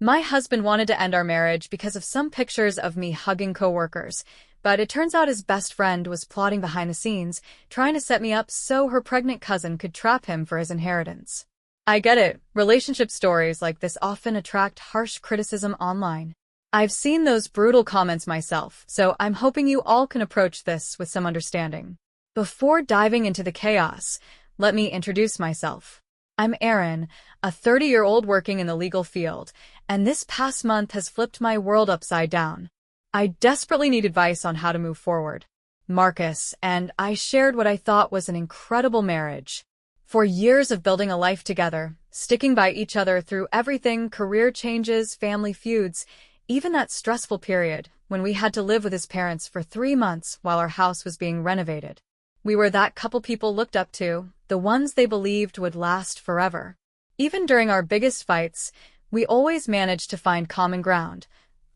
My husband wanted to end our marriage because of some pictures of me hugging coworkers, but it turns out his best friend was plotting behind the scenes, trying to set me up so her pregnant cousin could trap him for his inheritance. I get it. Relationship stories like this often attract harsh criticism online. I've seen those brutal comments myself, so I'm hoping you all can approach this with some understanding. Before diving into the chaos, let me introduce myself. I'm Erin, a 30-year-old working in the legal field, and this past month has flipped my world upside down. I desperately need advice on how to move forward. Marcus and I shared what I thought was an incredible marriage. For years of building a life together, sticking by each other through everything, career changes, family feuds, even that stressful period when we had to live with his parents for 3 months while our house was being renovated. We were that couple people looked up to, the ones they believed would last forever. Even during our biggest fights, we always managed to find common ground,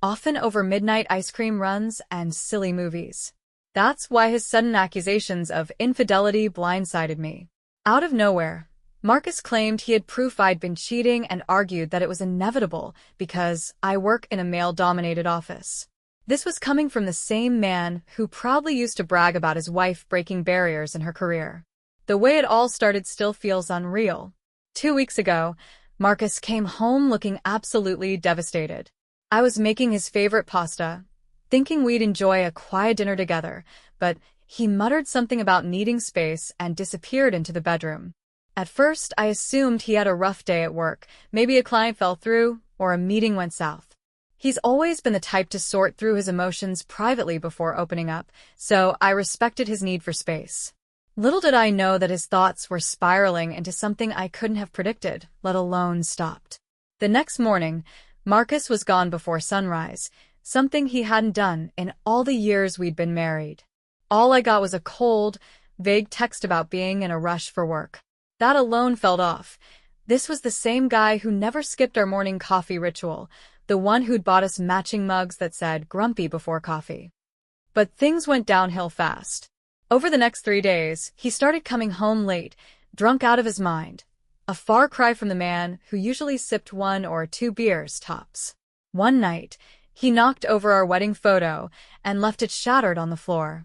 often over midnight ice cream runs and silly movies. That's why his sudden accusations of infidelity blindsided me. Out of nowhere, Marcus claimed he had proof I'd been cheating and argued that it was inevitable because I work in a male-dominated office. This was coming from the same man who proudly used to brag about his wife breaking barriers in her career. The way it all started still feels unreal. 2 weeks ago, Marcus came home looking absolutely devastated. I was making his favorite pasta, thinking we'd enjoy a quiet dinner together, but he muttered something about needing space and disappeared into the bedroom. At first, I assumed he had a rough day at work, maybe a client fell through, or a meeting went south. He's always been the type to sort through his emotions privately before opening up, so I respected his need for space. Little did I know that his thoughts were spiraling into something I couldn't have predicted, let alone stopped. The next morning, Marcus was gone before sunrise, something he hadn't done in all the years we'd been married. All I got was a cold, vague text about being in a rush for work. That alone felt off. This was the same guy who never skipped our morning coffee ritual, the one who'd bought us matching mugs that said grumpy before coffee. But things went downhill fast. Over the next 3 days, he started coming home late, drunk out of his mind. A far cry from the man who usually sipped 1 or 2 beers tops. One night, he knocked over our wedding photo and left it shattered on the floor.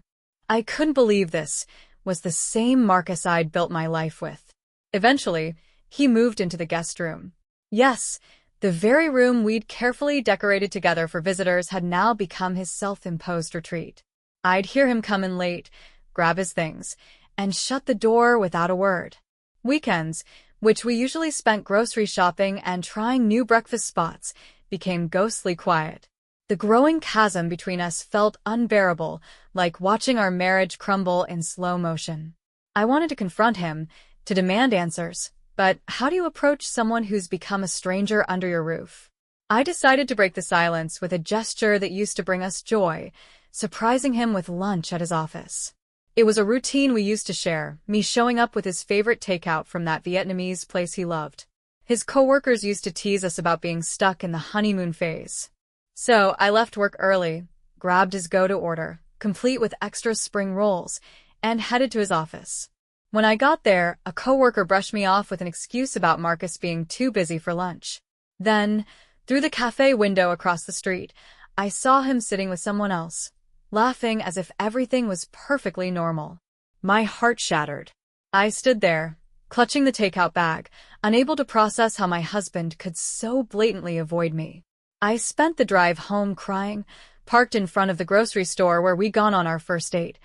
I couldn't believe this was the same Marcus I'd built my life with. Eventually, he moved into the guest room. Yes, the very room we'd carefully decorated together for visitors had now become his self-imposed retreat. I'd hear him come in late, grab his things, and shut the door without a word. Weekends, which we usually spent grocery shopping and trying new breakfast spots, became ghostly quiet. The growing chasm between us felt unbearable, like watching our marriage crumble in slow motion. I wanted to confront him, to demand answers, but how do you approach someone who's become a stranger under your roof? I decided to break the silence with a gesture that used to bring us joy, surprising him with lunch at his office. It was a routine we used to share, me showing up with his favorite takeout from that Vietnamese place he loved. His coworkers used to tease us about being stuck in the honeymoon phase. So I left work early, grabbed his go-to order, complete with extra spring rolls, and headed to his office. When I got there, a coworker brushed me off with an excuse about Marcus being too busy for lunch. Then, through the cafe window across the street, I saw him sitting with someone else, laughing as if everything was perfectly normal. My heart shattered. I stood there, clutching the takeout bag, unable to process how my husband could so blatantly avoid me. I spent the drive home crying, parked in front of the grocery store where we'd gone on our first date,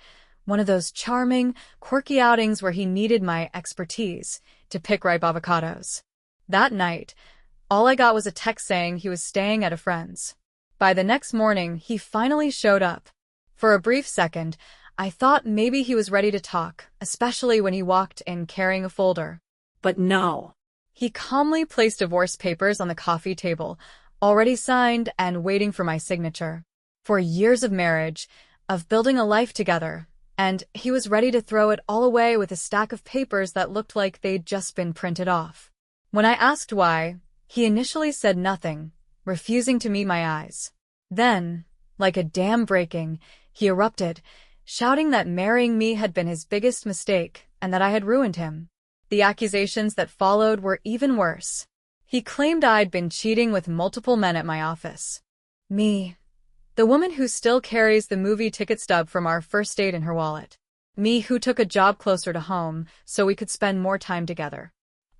one of those charming, quirky outings where he needed my expertise to pick ripe avocados. That night, all I got was a text saying he was staying at a friend's. By the next morning, he finally showed up. For a brief second, I thought maybe he was ready to talk, especially when he walked in carrying a folder. But no. He calmly placed divorce papers on the coffee table, already signed and waiting for my signature. For years of marriage, of building a life together, and he was ready to throw it all away with a stack of papers that looked like they'd just been printed off. When I asked why, he initially said nothing, refusing to meet my eyes. Then, like a dam breaking, he erupted, shouting that marrying me had been his biggest mistake and that I had ruined him. The accusations that followed were even worse. He claimed I'd been cheating with multiple men at my office. Me, the woman who still carries the movie ticket stub from our first date in her wallet. Me who took a job closer to home so we could spend more time together.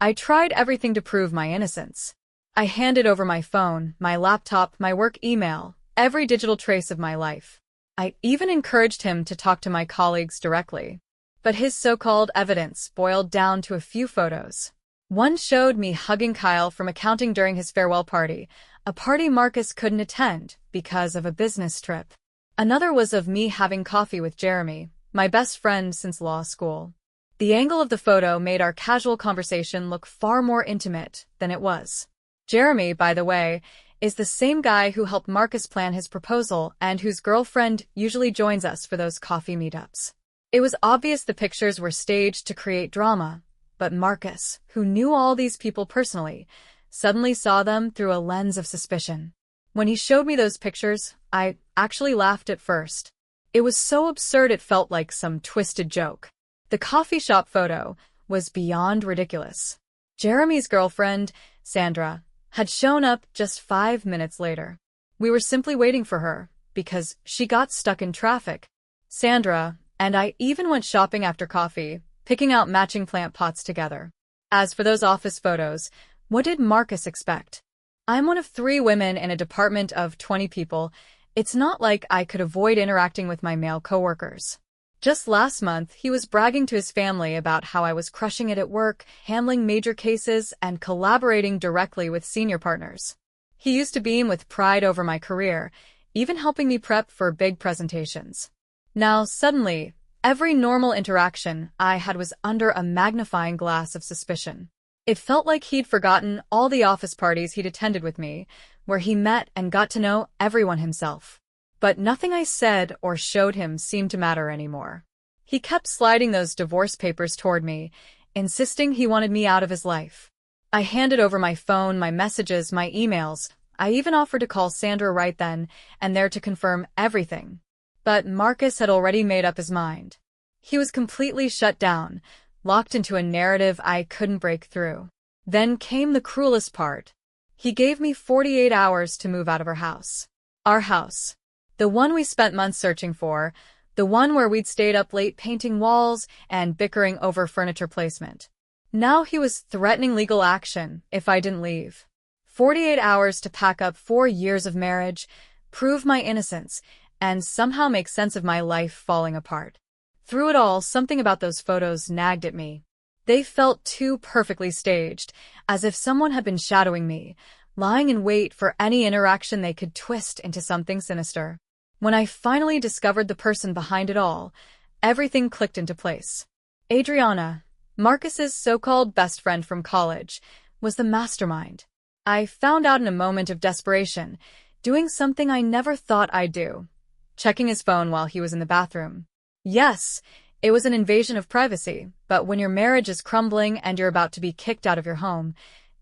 I tried everything to prove my innocence. I handed over my phone, my laptop, my work email, every digital trace of my life. I even encouraged him to talk to my colleagues directly. But his so-called evidence boiled down to a few photos. One showed me hugging Kyle from accounting during his farewell party, a party Marcus couldn't attend because of a business trip. Another was of me having coffee with Jeremy, my best friend since law school. The angle of the photo made our casual conversation look far more intimate than it was. Jeremy, by the way, is the same guy who helped Marcus plan his proposal and whose girlfriend usually joins us for those coffee meetups. It was obvious the pictures were staged to create drama, but Marcus, who knew all these people personally, suddenly saw them through a lens of suspicion. When he showed me those pictures, I actually laughed at first. It was so absurd it felt like some twisted joke. The coffee shop photo was beyond ridiculous. Jeremy's girlfriend, Sandra, had shown up just 5 minutes later. We were simply waiting for her, because she got stuck in traffic. Sandra and I even went shopping after coffee, picking out matching plant pots together. As for those office photos, what did Marcus expect? I'm one of 3 women in a department of 20 people. It's not like I could avoid interacting with my male coworkers. Just last month, he was bragging to his family about how I was crushing it at work, handling major cases, and collaborating directly with senior partners. He used to beam with pride over my career, even helping me prep for big presentations. Now, suddenly, every normal interaction I had was under a magnifying glass of suspicion. It felt like he'd forgotten all the office parties he'd attended with me, where he met and got to know everyone himself. But nothing I said or showed him seemed to matter anymore. He kept sliding those divorce papers toward me, insisting he wanted me out of his life. I handed over my phone, my messages, my emails. I even offered to call Sandra right then and there to confirm everything. But Marcus had already made up his mind. He was completely shut down, locked into a narrative I couldn't break through. Then came the cruelest part. He gave me 48 hours to move out of our house. Our house. The one we spent months searching for, the one where we'd stayed up late painting walls and bickering over furniture placement. Now he was threatening legal action if I didn't leave. 48 hours to pack up 4 years of marriage, prove my innocence, and somehow make sense of my life falling apart. Through it all, something about those photos nagged at me. They felt too perfectly staged, as if someone had been shadowing me, lying in wait for any interaction they could twist into something sinister. When I finally discovered the person behind it all, everything clicked into place. Adriana, Marcus's so-called best friend from college, was the mastermind. I found out in a moment of desperation, doing something I never thought I'd do. Checking his phone while he was in the bathroom. Yes, it was an invasion of privacy, but when your marriage is crumbling and you're about to be kicked out of your home,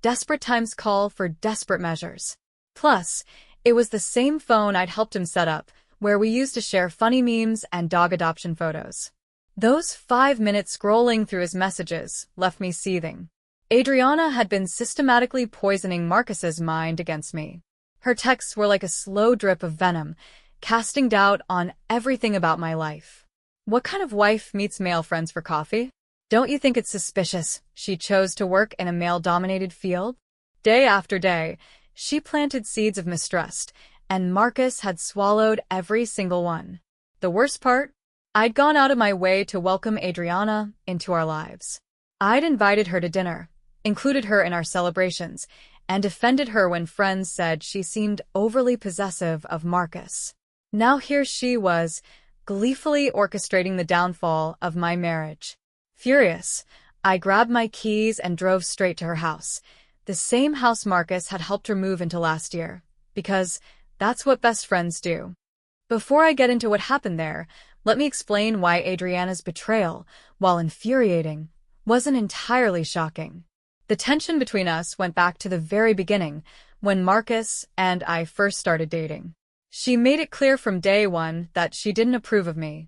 desperate times call for desperate measures. Plus, it was the same phone I'd helped him set up, where we used to share funny memes and dog adoption photos. Those 5 minutes scrolling through his messages left me seething. Adriana had been systematically poisoning Marcus's mind against me. Her texts were like a slow drip of venom, casting doubt on everything about my life. What kind of wife meets male friends for coffee? Don't you think it's suspicious she chose to work in a male-dominated field? Day after day, she planted seeds of mistrust, and Marcus had swallowed every single one. The worst part? I'd gone out of my way to welcome Adriana into our lives. I'd invited her to dinner, included her in our celebrations, and defended her when friends said she seemed overly possessive of Marcus. Now here she was, gleefully orchestrating the downfall of my marriage. Furious, I grabbed my keys and drove straight to her house, the same house Marcus had helped her move into last year, because that's what best friends do. Before I get into what happened there, let me explain why Adriana's betrayal, while infuriating, wasn't entirely shocking. The tension between us went back to the very beginning, when Marcus and I first started dating. She made it clear from day one that she didn't approve of me.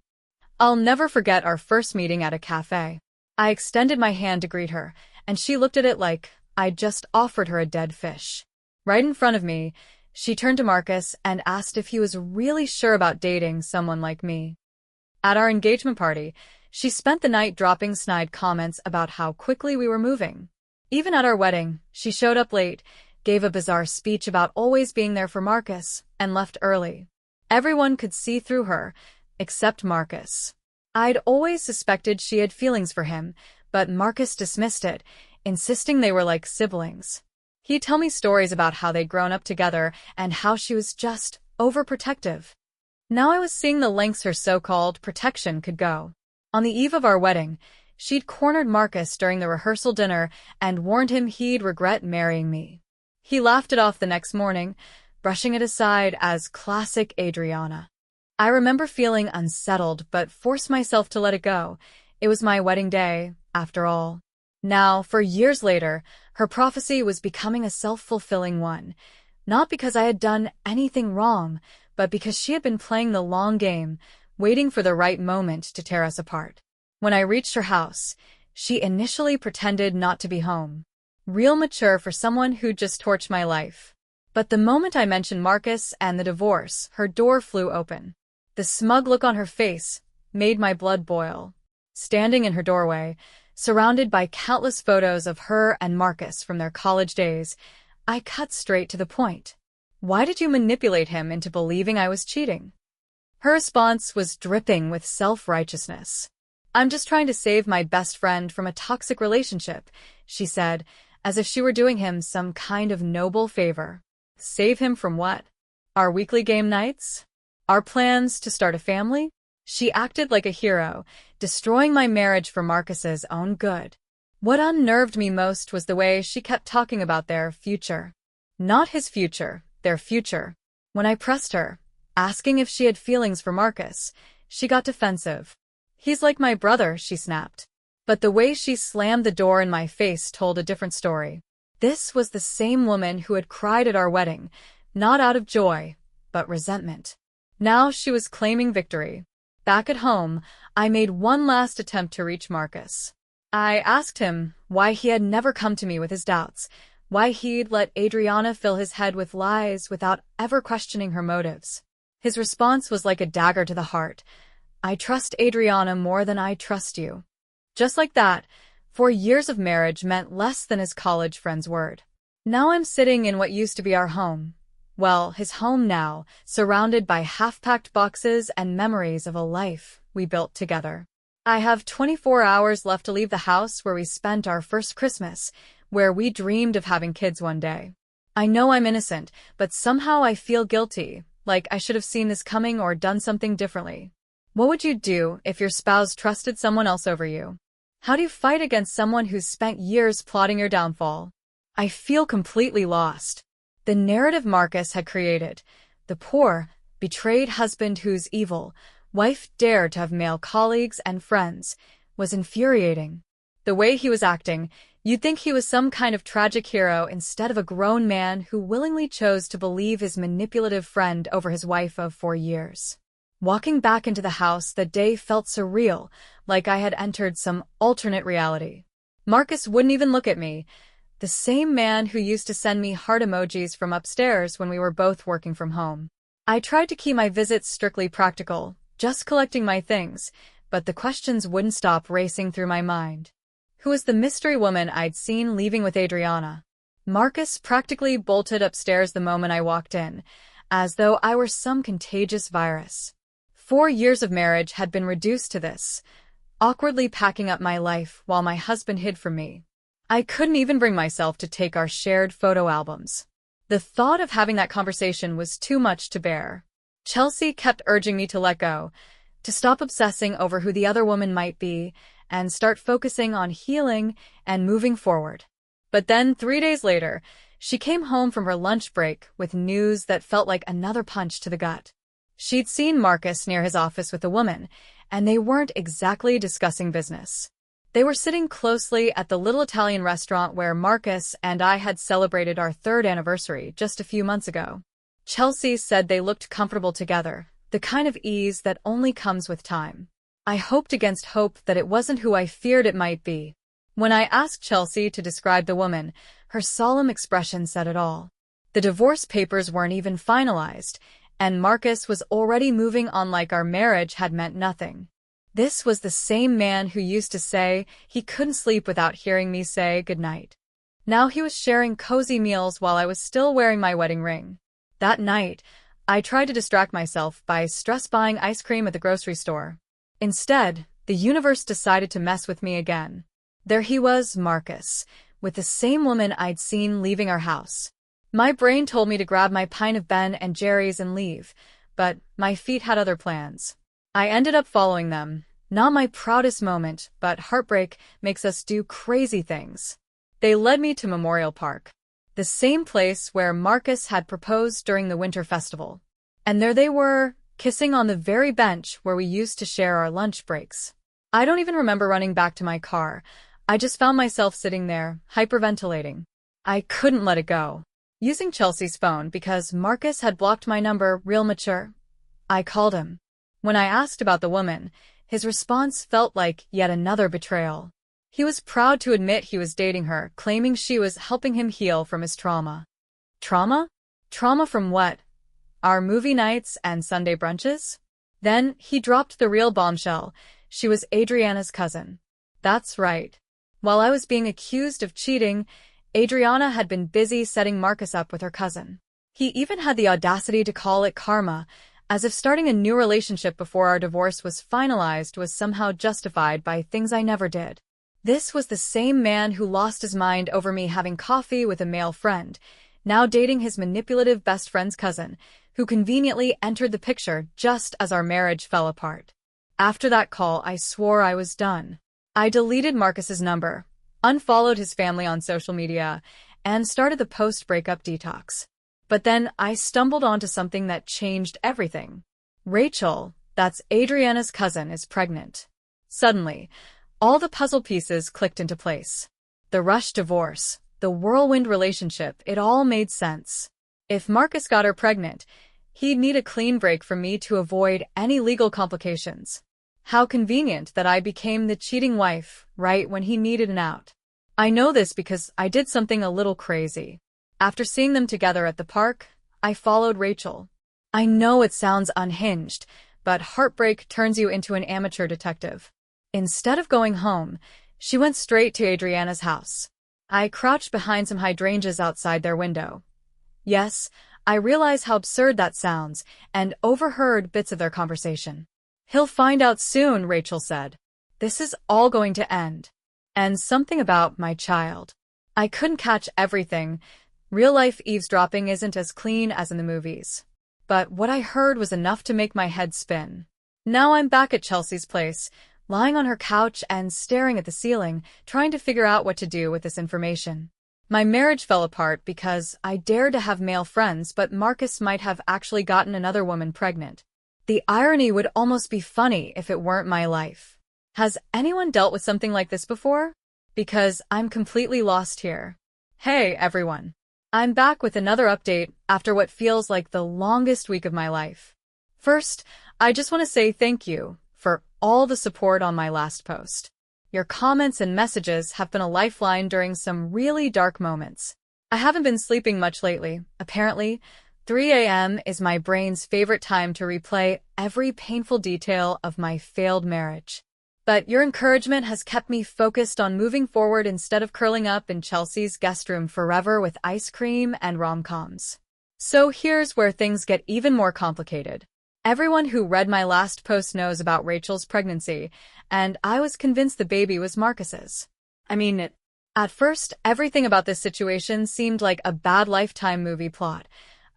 I'll never forget our first meeting at a cafe. I extended my hand to greet her, and she looked at it like I'd just offered her a dead fish. Right in front of me, she turned to Marcus and asked if he was really sure about dating someone like me. At our engagement party, she spent the night dropping snide comments about how quickly we were moving. Even at our wedding, she showed up late, gave a bizarre speech about always being there for Marcus, and left early. Everyone could see through her, except Marcus. I'd always suspected she had feelings for him, but Marcus dismissed it, insisting they were like siblings. He'd tell me stories about how they'd grown up together and how she was just overprotective. Now I was seeing the lengths her so-called protection could go. On the eve of our wedding, she'd cornered Marcus during the rehearsal dinner and warned him he'd regret marrying me. He laughed it off the next morning, brushing it aside as classic Adriana. I remember feeling unsettled but forced myself to let it go. It was my wedding day, after all. Now, for years later, her prophecy was becoming a self-fulfilling one. Not because I had done anything wrong, but because she had been playing the long game, waiting for the right moment to tear us apart. When I reached her house, she initially pretended not to be home. Real mature for someone who'd just torched my life. But the moment I mentioned Marcus and the divorce, her door flew open. The smug look on her face made my blood boil. Standing in her doorway, surrounded by countless photos of her and Marcus from their college days, I cut straight to the point. Why did you manipulate him into believing I was cheating? Her response was dripping with self-righteousness. I'm just trying to save my best friend from a toxic relationship, she said, as if she were doing him some kind of noble favor. Save him from what? Our weekly game nights? Our plans to start a family? She acted like a hero, destroying my marriage for Marcus's own good. What unnerved me most was the way she kept talking about their future. Not his future, their future. When I pressed her, asking if she had feelings for Marcus, she got defensive. He's like my brother, she snapped. But the way she slammed the door in my face told a different story. This was the same woman who had cried at our wedding, not out of joy, but resentment. Now she was claiming victory. Back at home, I made one last attempt to reach Marcus. I asked him why he had never come to me with his doubts, why he'd let Adriana fill his head with lies without ever questioning her motives. His response was like a dagger to the heart. I trust Adriana more than I trust you. Just like that, 4 years of marriage meant less than his college friend's word. Now I'm sitting in what used to be our home. Well, his home now, surrounded by half-packed boxes and memories of a life we built together. I have 24 hours left to leave the house where we spent our first Christmas, where we dreamed of having kids one day. I know I'm innocent, but somehow I feel guilty, like I should have seen this coming or done something differently. What would you do if your spouse trusted someone else over you? How do you fight against someone who's spent years plotting your downfall? I feel completely lost. The narrative Marcus had created, the poor, betrayed husband whose evil wife dared to have male colleagues and friends, was infuriating. The way he was acting, you'd think he was some kind of tragic hero instead of a grown man who willingly chose to believe his manipulative friend over his wife of 4 years. Walking back into the house that day felt surreal, like I had entered some alternate reality. Marcus wouldn't even look at me, the same man who used to send me heart emojis from upstairs when we were both working from home. I tried to keep my visits strictly practical, just collecting my things, but the questions wouldn't stop racing through my mind. Who was the mystery woman I'd seen leaving with Adriana? Marcus practically bolted upstairs the moment I walked in, as though I were some contagious virus. 4 years of marriage had been reduced to this, awkwardly packing up my life while my husband hid from me. I couldn't even bring myself to take our shared photo albums. The thought of having that conversation was too much to bear. Chelsea kept urging me to let go, to stop obsessing over who the other woman might be, and start focusing on healing and moving forward. But then, 3 days later, she came home from her lunch break with news that felt like another punch to the gut. She'd seen Marcus near his office with a woman, and they weren't exactly discussing business. They were sitting closely at the little Italian restaurant where Marcus and I had celebrated our 3rd anniversary just a few months ago. Chelsea said they looked comfortable together, the kind of ease that only comes with time. I hoped against hope that it wasn't who I feared it might be. When I asked Chelsea to describe the woman, Her solemn expression said it all. The divorce papers weren't even finalized, and Marcus was already moving on like our marriage had meant nothing. This was the same man who used to say he couldn't sleep without hearing me say goodnight. Now he was sharing cozy meals while I was still wearing my wedding ring. That night, I tried to distract myself by stress buying ice cream at the grocery store. Instead, the universe decided to mess with me again. There he was, Marcus, with the same woman I'd seen leaving our house. My brain told me to grab my pint of Ben and Jerry's and leave, but my feet had other plans. I ended up following them. Not my proudest moment, but heartbreak makes us do crazy things. They led me to Memorial Park, the same place where Marcus had proposed during the winter festival. And there they were, kissing on the very bench where we used to share our lunch breaks. I don't even remember running back to my car. I just found myself sitting there, hyperventilating. I couldn't let it go. Using Chelsea's phone because Marcus had blocked my number real mature. I called him. When I asked about the woman, his response felt like yet another betrayal. He was proud to admit he was dating her, claiming she was helping him heal from his trauma. Trauma? Trauma from what? Our movie nights and Sunday brunches? Then he dropped the real bombshell. She was Adriana's cousin. That's right. While I was being accused of cheating, Adriana had been busy setting Marcus up with her cousin. He even had the audacity to call it karma, as if starting a new relationship before our divorce was finalized was somehow justified by things I never did. This was the same man who lost his mind over me having coffee with a male friend, now dating his manipulative best friend's cousin, who conveniently entered the picture just as our marriage fell apart. After that call, I swore I was done. I deleted Marcus's number, unfollowed his family on social media, and started the post-breakup detox. But then I stumbled onto something that changed everything. Rachel, that's Adriana's cousin, is pregnant. Suddenly, all the puzzle pieces clicked into place. The rushed divorce, the whirlwind relationship, it all made sense. If Marcus got her pregnant, he'd need a clean break from me to avoid any legal complications. How convenient that I became the cheating wife right when he needed an out. I know this because I did something a little crazy. After seeing them together at the park, I followed Rachel. I know it sounds unhinged, but heartbreak turns you into an amateur detective. Instead of going home, she went straight to Adriana's house. I crouched behind some hydrangeas outside their window. Yes, I realize how absurd that sounds, and overheard bits of their conversation. "He'll find out soon," Rachel said. "This is all going to end." And something about my child. I couldn't catch everything. Real-life eavesdropping isn't as clean as in the movies. But what I heard was enough to make my head spin. Now I'm back at Chelsea's place, lying on her couch and staring at the ceiling, trying to figure out what to do with this information. My marriage fell apart because I dared to have male friends, but Marcus might have actually gotten another woman pregnant. The irony would almost be funny if it weren't my life. Has anyone dealt with something like this before? Because I'm completely lost here. Hey, everyone. I'm back with another update after what feels like the longest week of my life. First, I just want to say thank you for all the support on my last post. Your comments and messages have been a lifeline during some really dark moments. I haven't been sleeping much lately. Apparently, 3 a.m. is my brain's favorite time to replay every painful detail of my failed marriage. But your encouragement has kept me focused on moving forward instead of curling up in Chelsea's guest room forever with ice cream and rom-coms. So here's where things get even more complicated. Everyone who read my last post knows about Rachel's pregnancy, and I was convinced the baby was Marcus's. At first, everything about this situation seemed like a bad Lifetime movie plot.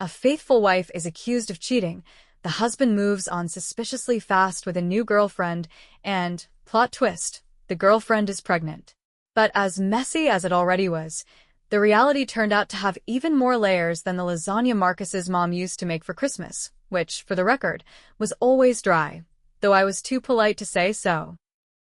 A faithful wife is accused of cheating, the husband moves on suspiciously fast with a new girlfriend, and, plot twist, the girlfriend is pregnant. But as messy as it already was, the reality turned out to have even more layers than the lasagna Marcus's mom used to make for Christmas, which, for the record, was always dry, though I was too polite to say so.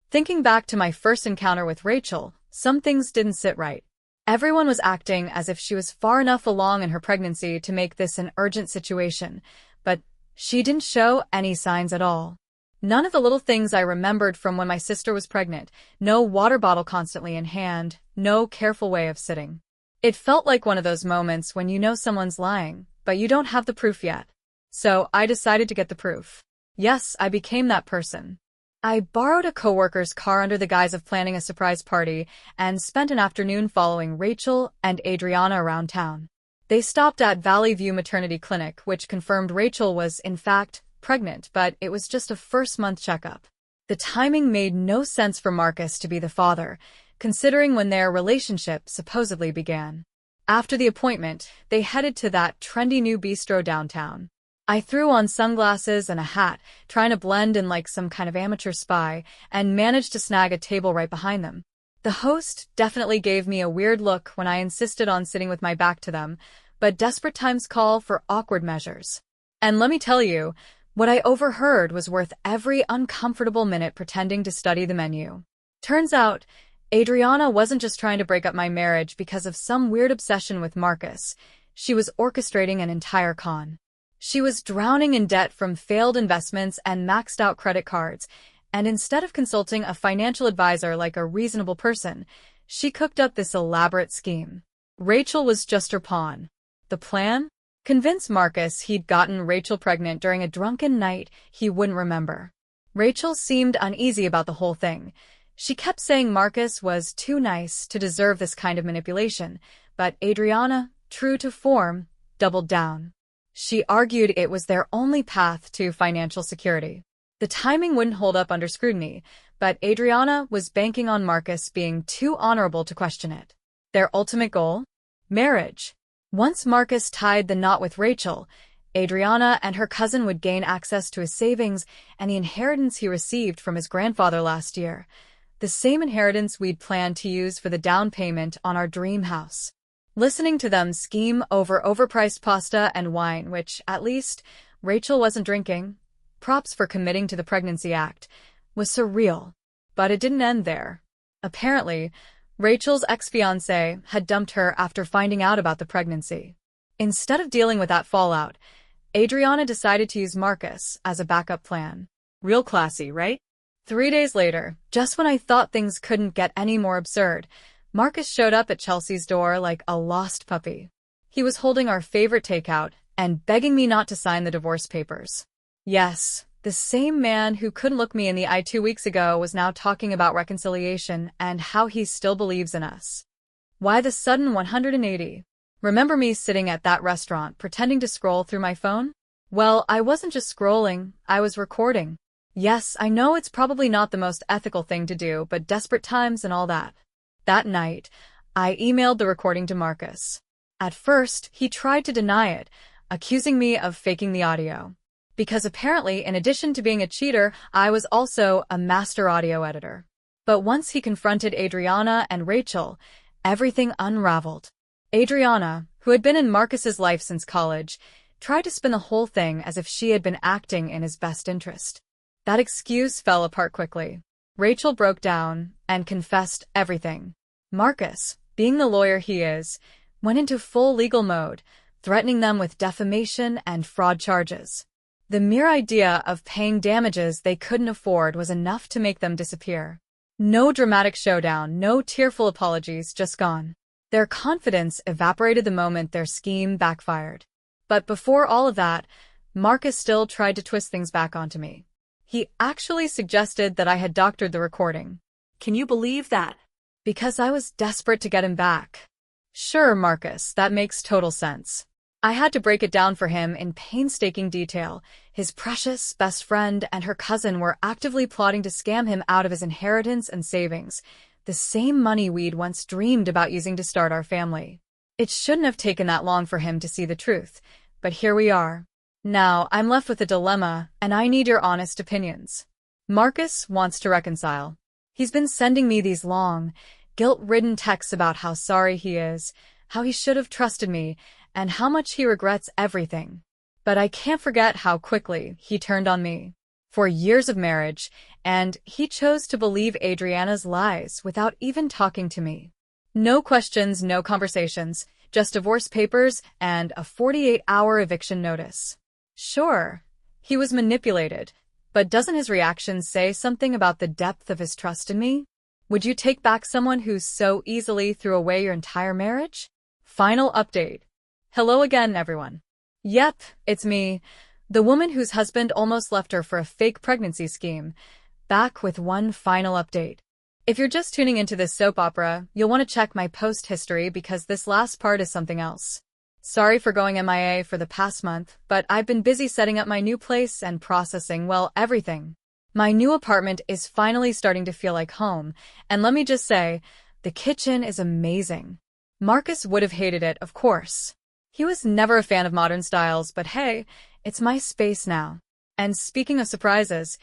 Thinking back to my first encounter with Rachel, some things didn't sit right. Everyone was acting as if she was far enough along in her pregnancy to make this an urgent situation, but she didn't show any signs at all. None of the little things I remembered from when my sister was pregnant, no water bottle constantly in hand, no careful way of sitting. It felt like one of those moments when you know someone's lying, but you don't have the proof yet. So I decided to get the proof. Yes, I became that person. I borrowed a coworker's car under the guise of planning a surprise party and spent an afternoon following Rachel and Adriana around town. They stopped at Valley View Maternity Clinic, which confirmed Rachel was, in fact, pregnant, but it was just a first-month checkup. The timing made no sense for Marcus to be the father, considering when their relationship supposedly began. After the appointment, they headed to that trendy new bistro downtown. I threw on sunglasses and a hat, trying to blend in like some kind of amateur spy, and managed to snag a table right behind them. The host definitely gave me a weird look when I insisted on sitting with my back to them, but desperate times call for awkward measures. And let me tell you, what I overheard was worth every uncomfortable minute pretending to study the menu. Turns out, Adriana wasn't just trying to break up my marriage because of some weird obsession with Marcus. She was orchestrating an entire con. She was drowning in debt from failed investments and maxed out credit cards, and instead of consulting a financial advisor like a reasonable person, she cooked up this elaborate scheme. Rachel was just her pawn. The plan? Convince Marcus he'd gotten Rachel pregnant during a drunken night he wouldn't remember. Rachel seemed uneasy about the whole thing. She kept saying Marcus was too nice to deserve this kind of manipulation, but Adriana, true to form, doubled down. She argued it was their only path to financial security. The timing wouldn't hold up under scrutiny, but Adriana was banking on Marcus being too honorable to question it. Their ultimate goal? Marriage. Once Marcus tied the knot with Rachel, Adriana and her cousin would gain access to his savings and the inheritance he received from his grandfather last year. The same inheritance we'd planned to use for the down payment on our dream house. Listening to them scheme over overpriced pasta and wine, which, at least, Rachel wasn't drinking, props for committing to the pregnancy act, was surreal. But it didn't end there. Apparently, Rachel's ex-fiancé had dumped her after finding out about the pregnancy. Instead of dealing with that fallout, Adriana decided to use Marcus as a backup plan. Real classy, right? 3 days later, just when I thought things couldn't get any more absurd, Marcus showed up at Chelsea's door like a lost puppy. He was holding our favorite takeout and begging me not to sign the divorce papers. Yes, the same man who couldn't look me in the eye 2 weeks ago was now talking about reconciliation and how he still believes in us. Why the sudden 180? Remember me sitting at that restaurant pretending to scroll through my phone? Well, I wasn't just scrolling, I was recording. Yes, I know it's probably not the most ethical thing to do, but desperate times and all that. That night, I emailed the recording to Marcus. At first, he tried to deny it, accusing me of faking the audio. Because apparently, in addition to being a cheater, I was also a master audio editor. But once he confronted Adriana and Rachel, everything unraveled. Adriana, who had been in Marcus's life since college, tried to spin the whole thing as if she had been acting in his best interest. That excuse fell apart quickly. Rachel broke down and confessed everything. Marcus, being the lawyer he is, went into full legal mode, threatening them with defamation and fraud charges. The mere idea of paying damages they couldn't afford was enough to make them disappear. No dramatic showdown, no tearful apologies, just gone. Their confidence evaporated the moment their scheme backfired. But before all of that, Marcus still tried to twist things back onto me. He actually suggested that I had doctored the recording. Can you believe that? Because I was desperate to get him back. Sure, Marcus, that makes total sense. I had to break it down for him in painstaking detail. His precious best friend and her cousin were actively plotting to scam him out of his inheritance and savings, the same money we'd once dreamed about using to start our family. It shouldn't have taken that long for him to see the truth, but here we are. Now, I'm left with a dilemma, and I need your honest opinions. Marcus wants to reconcile. He's been sending me these long, guilt-ridden texts about how sorry he is, how he should have trusted me, and how much he regrets everything. But I can't forget how quickly he turned on me. For years of marriage, and he chose to believe Adriana's lies without even talking to me. No questions, no conversations, just divorce papers and a 48-hour eviction notice. Sure, he was manipulated, but doesn't his reaction say something about the depth of his trust in me? Would you take back someone who so easily threw away your entire marriage? Final update. Hello again, everyone. Yep, it's me, the woman whose husband almost left her for a fake pregnancy scheme, back with one final update. If you're just tuning into this soap opera, you'll want to check my post history because this last part is something else. Sorry for going MIA for the past month, but I've been busy setting up my new place and processing, well, everything. My new apartment is finally starting to feel like home, and let me just say, the kitchen is amazing. Marcus would have hated it, of course. He was never a fan of modern styles, but hey, it's my space now. And speaking of surprises,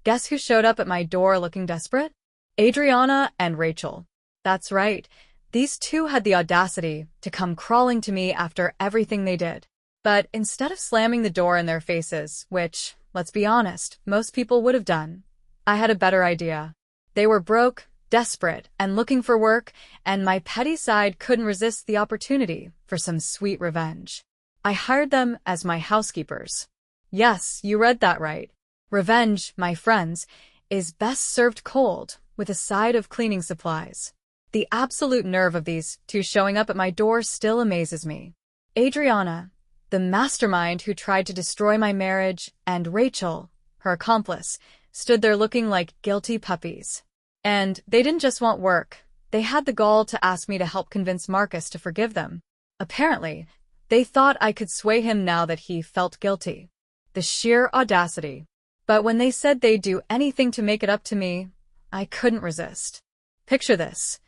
guess who showed up at my door looking desperate? Adriana and Rachel. That's right, these two had the audacity to come crawling to me after everything they did. But instead of slamming the door in their faces, which, let's be honest, most people would have done, I had a better idea. They were broke, desperate, and looking for work, and my petty side couldn't resist the opportunity for some sweet revenge. I hired them as my housekeepers. Yes, you read that right. Revenge, my friends, is best served cold, with a side of cleaning supplies. The absolute nerve of these two showing up at my door still amazes me. Adriana, the mastermind who tried to destroy my marriage, and Rachel, her accomplice, stood there looking like guilty puppies. And they didn't just want work, they had the gall to ask me to help convince Marcus to forgive them. Apparently, they thought I could sway him now that he felt guilty. The sheer audacity. But when they said they'd do anything to make it up to me, I couldn't resist. Picture this.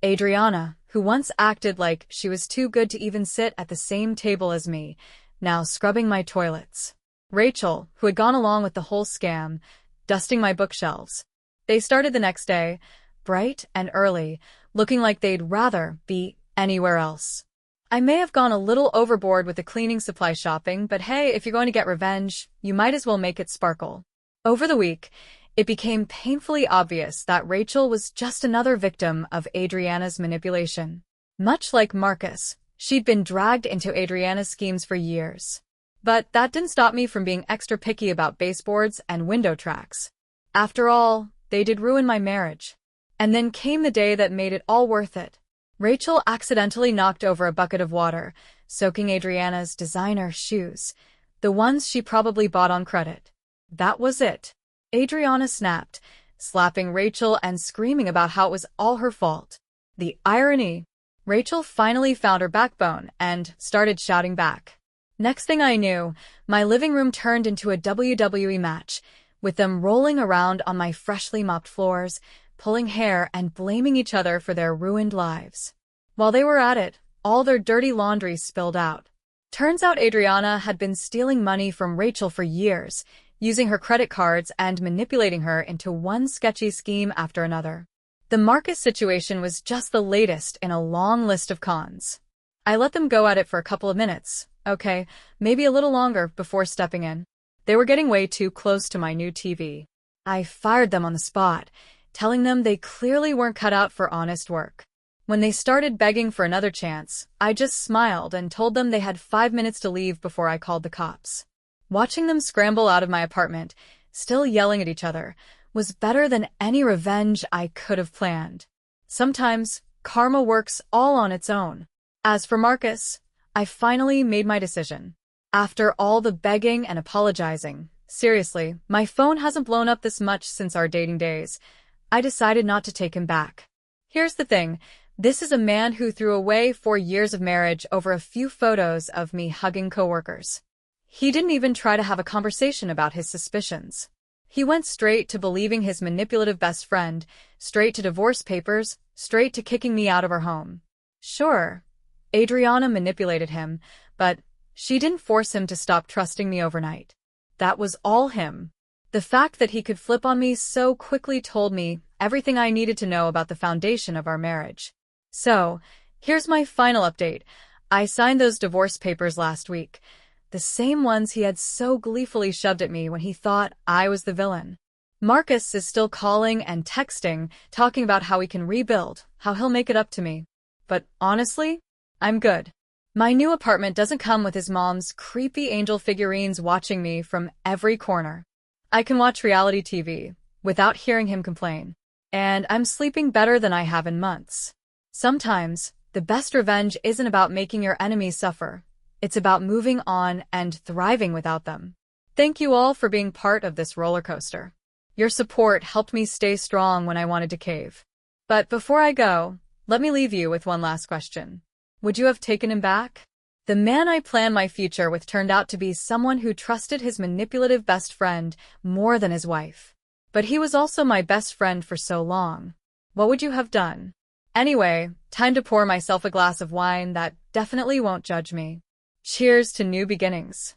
Adriana, who once acted like she was too good to even sit at the same table as me, now scrubbing my toilets. Rachel, who had gone along with the whole scam, dusting my bookshelves. They started the next day, bright and early, looking like they'd rather be anywhere else. I may have gone a little overboard with the cleaning supply shopping, but hey, if you're going to get revenge, you might as well make it sparkle. Over the week, it became painfully obvious that Rachel was just another victim of Adriana's manipulation. Much like Marcus, she'd been dragged into Adriana's schemes for years. But that didn't stop me from being extra picky about baseboards and window tracks. After all, they did ruin my marriage. And then came the day that made it all worth it. Rachel accidentally knocked over a bucket of water, soaking Adriana's designer shoes, the ones she probably bought on credit. That was it. Adriana snapped, slapping Rachel and screaming about how it was all her fault. The irony. Rachel finally found her backbone and started shouting back. Next thing I knew, my living room turned into a WWE match, with them rolling around on my freshly mopped floors, pulling hair and blaming each other for their ruined lives. While they were at it, all their dirty laundry spilled out. Turns out Adriana had been stealing money from Rachel for years, using her credit cards and manipulating her into one sketchy scheme after another. The Marcus situation was just the latest in a long list of cons. I let them go at it for a couple of minutes, okay, maybe a little longer, before stepping in. They were getting way too close to my new TV. I fired them on the spot, telling them they clearly weren't cut out for honest work. When they started begging for another chance, I just smiled and told them they had 5 minutes to leave before I called the cops. Watching them scramble out of my apartment, still yelling at each other, was better than any revenge I could have planned. Sometimes, karma works all on its own. As for Marcus, I finally made my decision. After all the begging and apologizing, seriously, my phone hasn't blown up this much since our dating days, I decided not to take him back. Here's the thing, this is a man who threw away 4 years of marriage over a few photos of me hugging coworkers. He didn't even try to have a conversation about his suspicions. He went straight to believing his manipulative best friend, straight to divorce papers, straight to kicking me out of our home. Sure, Adriana manipulated him, but she didn't force him to stop trusting me overnight. That was all him. The fact that he could flip on me so quickly told me everything I needed to know about the foundation of our marriage. So, here's my final update. I signed those divorce papers last week. The same ones he had so gleefully shoved at me when he thought I was the villain. Marcus is still calling and texting, talking about how he can rebuild, how he'll make it up to me. But honestly, I'm good. My new apartment doesn't come with his mom's creepy angel figurines watching me from every corner. I can watch reality TV without hearing him complain. And I'm sleeping better than I have in months. Sometimes, The best revenge isn't about making your enemies suffer. It's about moving on and thriving without them. Thank you all for being part of this roller coaster. Your support helped me stay strong when I wanted to cave. But before I go, let me leave you with one last question. Would you have taken him back? The man I planned my future with turned out to be someone who trusted his manipulative best friend more than his wife. But he was also my best friend for so long. What would you have done? Anyway, time to pour myself a glass of wine that definitely won't judge me. Cheers to new beginnings.